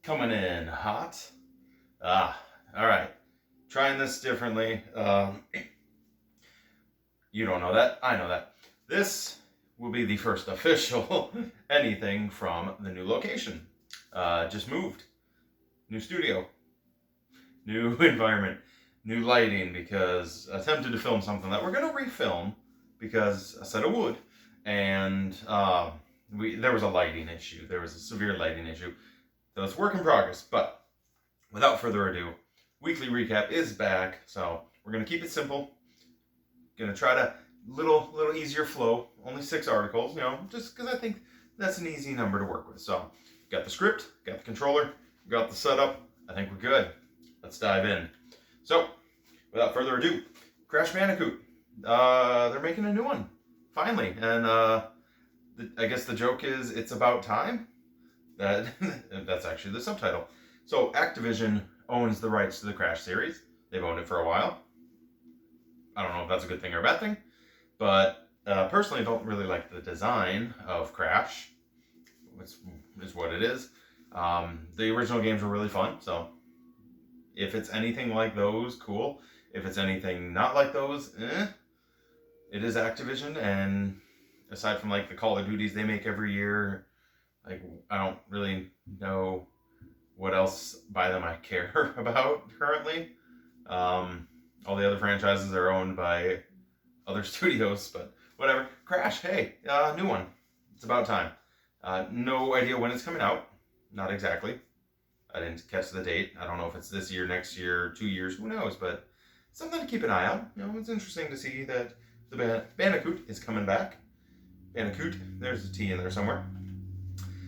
Coming in hot. All right. Trying this differently. You don't know that. I know that. This will be the first official anything from the new location. Just moved. New studio. New environment. New lighting because attempted to film something that we're going to refilm because I said I would. And there was a lighting issue. There was a severe lighting issue. So it's work in progress, but without further ado, weekly recap is back, so we're going to keep it simple. Going to try to little easier flow, only 6 articles, just because I think that's an easy number to work with. So, got the script, got the controller, got the setup. I think we're good. Let's dive in. So, without further ado, Crash Bandicoot. They're making a new one, finally, and I guess the joke is it's about time. That's actually the subtitle. So Activision owns the rights to the Crash series. They've owned it for a while. I don't know if that's a good thing or a bad thing, but personally I don't really like the design of Crash. Is what it is. The original games were really fun, so if it's anything like those, cool. If it's anything not like those, It is Activision, and aside from like the Call of Duties they make every year, like, I don't really know what else by them I care about currently. All the other franchises are owned by other studios, but whatever. Crash, hey, new one. It's about time. No idea when it's coming out. Not exactly. I didn't catch the date. I don't know if it's this year, next year, 2 years, who knows, but something to keep an eye on. It's interesting to see that the Bandicoot is coming back. Bandicoot, there's a T in there somewhere.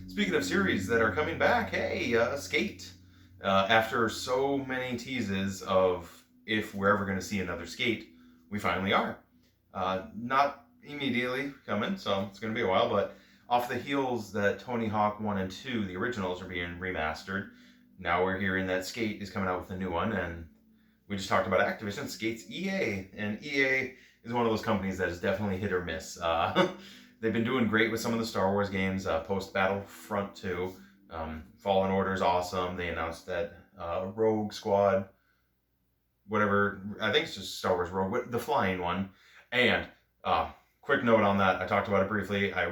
Speaking of series that are coming back, hey, Skate. After so many teases of if we're ever going to see another Skate, we finally are. Not immediately coming, so it's going to be a while, but off the heels that Tony Hawk 1 and 2, the originals, are being remastered, now we're hearing that Skate is coming out with a new one, and we just talked about Activision. Skate's EA, and EA is one of those companies that is definitely hit or miss. They've been doing great with some of the Star Wars games, post-Battlefront 2. Fallen Order is awesome. They announced that Rogue Squad, whatever, I think it's just Star Wars Rogue, the flying one. And quick note on that, I talked about it briefly. I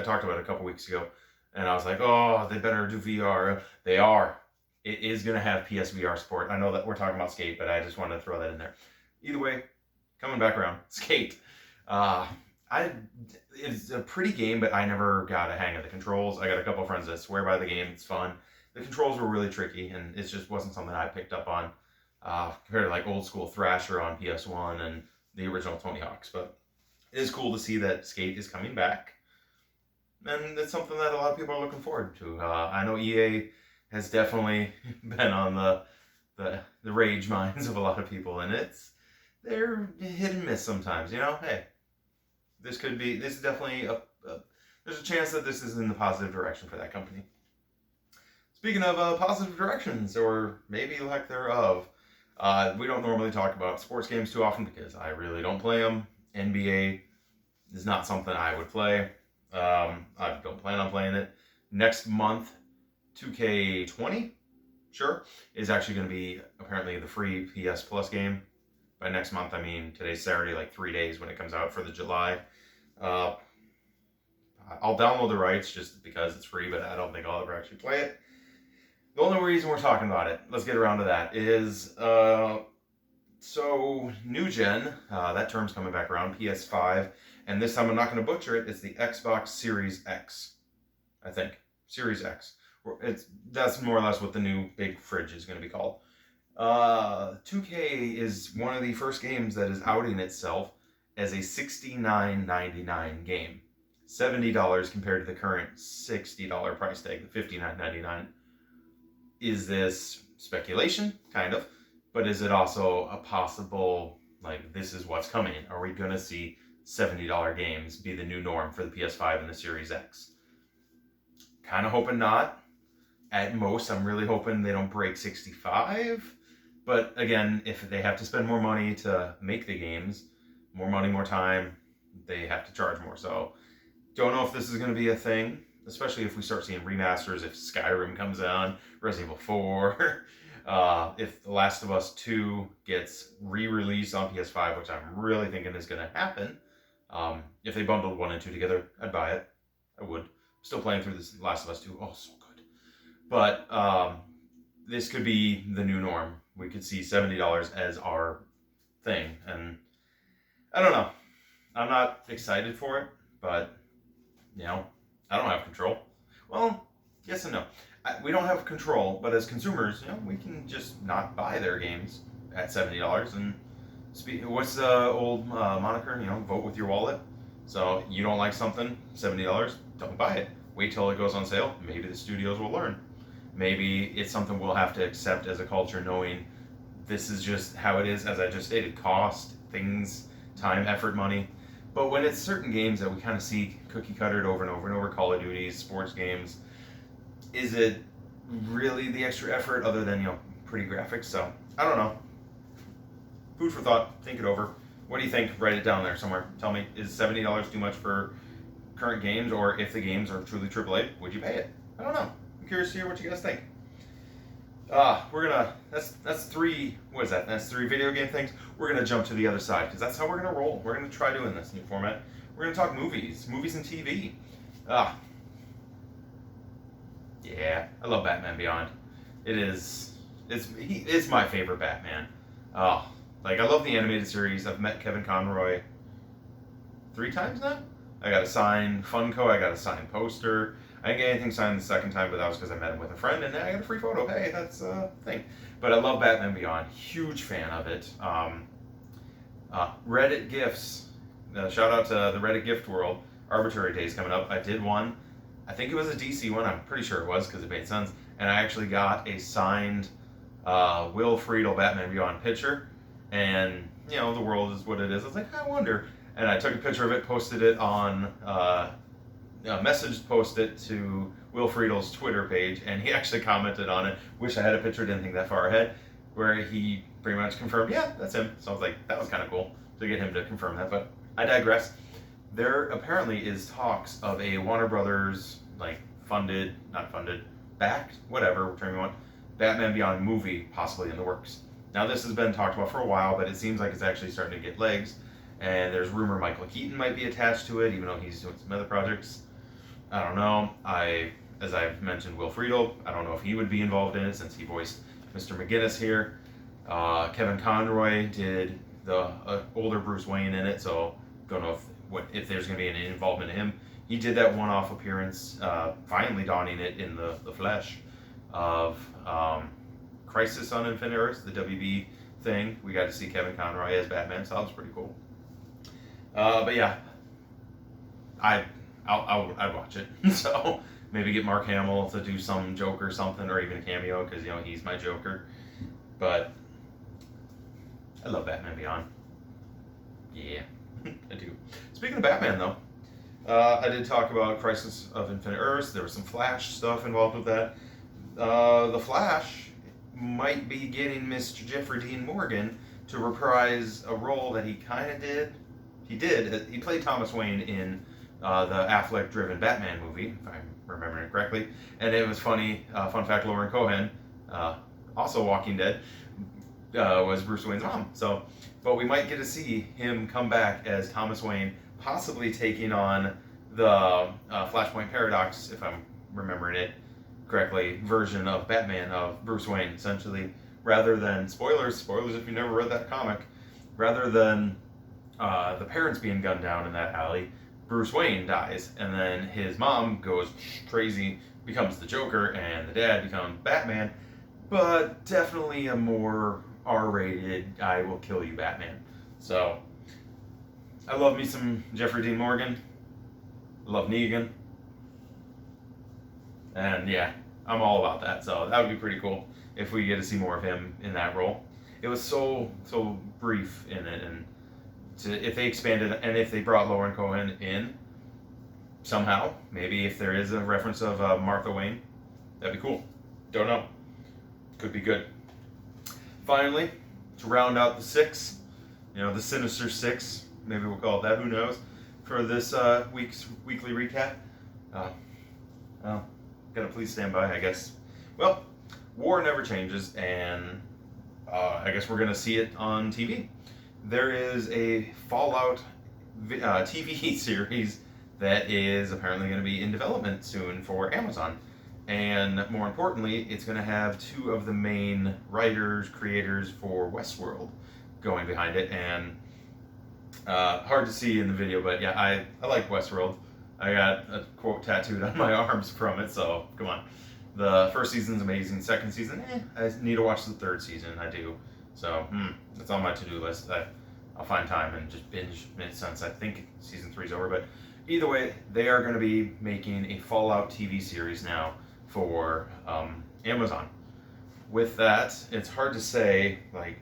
talked about it a couple weeks ago, and I was like, oh, they better do VR. They are. It is going to have PSVR support. I know that we're talking about Skate, but I just wanted to throw that in there. Either way, coming back around, Skate. It's a pretty game, but I never got a hang of the controls. I got a couple of friends that swear by the game. It's fun. The controls were really tricky, and it just wasn't something I picked up on compared to like old school Thrasher on PS1 and the original Tony Hawks. But it is cool to see that Skate is coming back, and it's something that a lot of people are looking forward to. I know EA has definitely been on the rage minds of a lot of people, and they're hit and miss sometimes. Hey. This is definitely there's a chance that this is in the positive direction for that company. Speaking of positive directions, or maybe lack thereof, we don't normally talk about sports games too often because I really don't play them. NBA is not something I would play. I don't plan on playing it. Next month, 2K20, sure, is actually going to be apparently the free PS Plus game. By next month, I mean today's Saturday, like 3 days when it comes out for the July. I'll download the rights just because it's free, but I don't think I'll ever actually play it. The only reason we're talking about it, let's get around to that, is so new gen, that term's coming back around, PS5, and this time I'm not going to butcher it, it's the Xbox Series X, I think. Series X. That's more or less what the new big fridge is going to be called. 2K is one of the first games that is outing itself as a $69.99 game. $70 compared to the current $60 price tag, the $59.99. Is this speculation? Kind of. But is it also a possible, like, this is what's coming? Are we going to see $70 games be the new norm for the PS5 and the Series X? Kind of hoping not. At most, I'm really hoping they don't break 65. But again, if they have to spend more money to make the games, more money, more time, they have to charge more. So, don't know if this is going to be a thing. especially if we start seeing remasters, if Skyrim comes on, Resident Evil 4, if The Last of Us 2 gets re-released on PS5, which I'm really thinking is going to happen. If they bundled 1 and 2 together, I'd buy it. I would. Still playing through this Last of Us 2. Oh, so good. But this could be the new norm. We could see $70 as our thing. And I don't know. I'm not excited for it, but, you know, I don't have control. Well, yes and no. We don't have control, but as consumers, you know, we can just not buy their games at $70 and what's the old moniker? You know, vote with your wallet. So you don't like something, $70, don't buy it. Wait till it goes on sale. Maybe the studios will learn. Maybe it's something we'll have to accept as a culture, knowing this is just how it is, as I just stated. Cost, things, time, effort, money. But when it's certain games that we kind of see cookie cuttered over and over and over, Call of Duty, sports games, is it really the extra effort other than, you know, pretty graphics? So, I don't know. Food for thought. Think it over. What do you think? Write it down there somewhere. Tell me, is $70 too much for current games, or if the games are truly AAA, would you pay it? I don't know. I'm curious to hear what you guys think. That's three, what is that? That's 3 video game things. We're gonna jump to the other side, because that's how we're gonna roll. We're gonna try doing this new format. We're gonna talk movies and TV. Yeah, I love Batman Beyond. It's my favorite Batman. Like, I love the animated series. I've met Kevin Conroy 3 times now. I got a signed Funko. I got a signed poster. I didn't get anything signed the second time, but that was because I met him with a friend, and I got a free photo. Hey, that's a thing. But I love Batman Beyond. Huge fan of it. Reddit gifts. Shout out to the Reddit gift world. Arbitrary Days coming up. I did one. I think it was a DC one. I'm pretty sure it was, because it made sense. And I actually got a signed Will Friedle Batman Beyond picture. And, you know, the world is what it is. I was like, I wonder. And I took a picture of it, posted it on, posted it to Will Friedle's Twitter page, and he actually commented on it. Wish I had a picture, didn't think that far ahead, where he pretty much confirmed, yeah, that's him. So I was like, that was kind of cool to get him to confirm that, but I digress. There apparently is talks of a Warner Brothers, like, funded, not funded, backed, whatever term you want, Batman Beyond movie possibly in the works. Now, this has been talked about for a while, but it seems like it's actually starting to get legs. And there's rumor Michael Keaton might be attached to it, even though he's doing some other projects. I don't know. As I've mentioned, Will Friedle, I don't know if he would be involved in it since he voiced Mr. McGinnis here. Kevin Conroy did the older Bruce Wayne in it, so don't know if there's going to be any involvement in him. He did that one-off appearance, finally donning it in the flesh of Crisis on Infinite Earths, the WB thing. We got to see Kevin Conroy as Batman, so that was pretty cool. But yeah, I'd watch it. So maybe get Mark Hamill to do some Joker or something, or even a cameo, because, you know, he's my Joker. But I love Batman Beyond. Yeah, I do. Speaking of Batman, though, I did talk about Crisis of Infinite Earths. There was some Flash stuff involved with that. The Flash might be getting Mr. Jeffrey Dean Morgan to reprise a role that he kind of did. He played Thomas Wayne in the Affleck-driven Batman movie, if I'm remembering it correctly. And it was funny, fun fact, Lauren Cohan, also Walking Dead, was Bruce Wayne's mom. So, but we might get to see him come back as Thomas Wayne, possibly taking on the Flashpoint Paradox, if I'm remembering it correctly, version of Batman, of Bruce Wayne, essentially, rather than, spoilers if you never read that comic, rather than the parents being gunned down in that alley, Bruce Wayne dies, and then his mom goes crazy, becomes the Joker, and the dad becomes Batman, but definitely a more R-rated, I will kill you Batman. So, I love me some Jeffrey Dean Morgan, love Negan, and yeah, I'm all about that, so that would be pretty cool if we get to see more of him in that role. It was so brief in it, and if they expanded, and if they brought Lauren Cohan in somehow, maybe if there is a reference of Martha Wayne, that'd be cool. Don't know. Could be good. Finally, to round out the 6, the Sinister 6, maybe we'll call it that, who knows, for this week's weekly recap. Well, gonna please stand by, I guess. Well, war never changes, and I guess we're gonna see it on TV. There is a Fallout TV series that is apparently going to be in development soon for Amazon. And more importantly, it's going to have two of the main writers, creators for Westworld going behind it. And hard to see in the video, but yeah, I like Westworld. I got a quote tattooed on my arms from it, so come on. The first season's amazing. Second season, I need to watch the third season. I do. So, that's on my to-do list. I'll find time and just binge it since I think season 3's over. But either way, they are going to be making a Fallout TV series now for Amazon. With that, it's hard to say, like,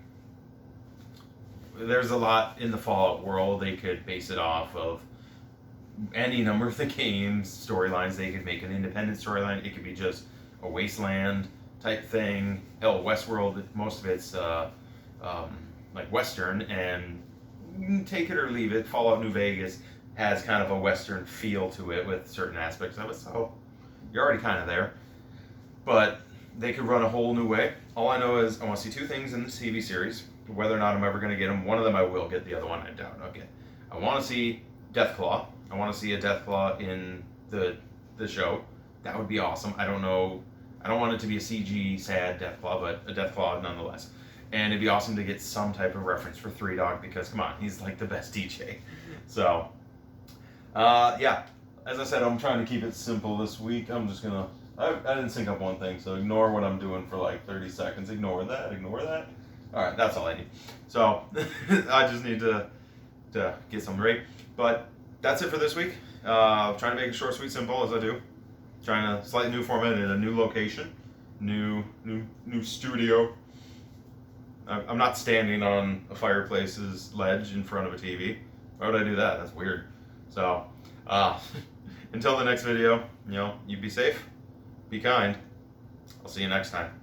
there's a lot in the Fallout world. They could base it off of any number of the games, storylines. They could make an independent storyline. It could be just a wasteland type thing. Hell, Westworld, most of it's like Western, and take it or leave it. Fallout New Vegas has kind of a Western feel to it with certain aspects of it, so you're already kind of there. But they could run a whole new way. All I know is I want to see two things in this TV series. Whether or not I'm ever going to get them, one of them I will get, the other one I doubt I'll get. I want to see Deathclaw. I want to see a Deathclaw in the show. That would be awesome. I don't know. I don't want it to be a CG sad Deathclaw, but a Deathclaw nonetheless. And it'd be awesome to get some type of reference for Three Dog because, come on, he's like the best DJ. So, yeah. As I said, I'm trying to keep it simple this week. I'm just going to... I didn't sync up one thing, so ignore what I'm doing for like 30 seconds. Ignore that. All right, that's all I need. So, I just need to get something right. But that's it for this week. Trying to make it short, sweet, simple as I do. Trying a slightly new format in a new location. New studio. I'm not standing on a fireplace's ledge in front of a TV. Why would I do that? That's weird. So, until the next video, you be safe, be kind. I'll see you next time.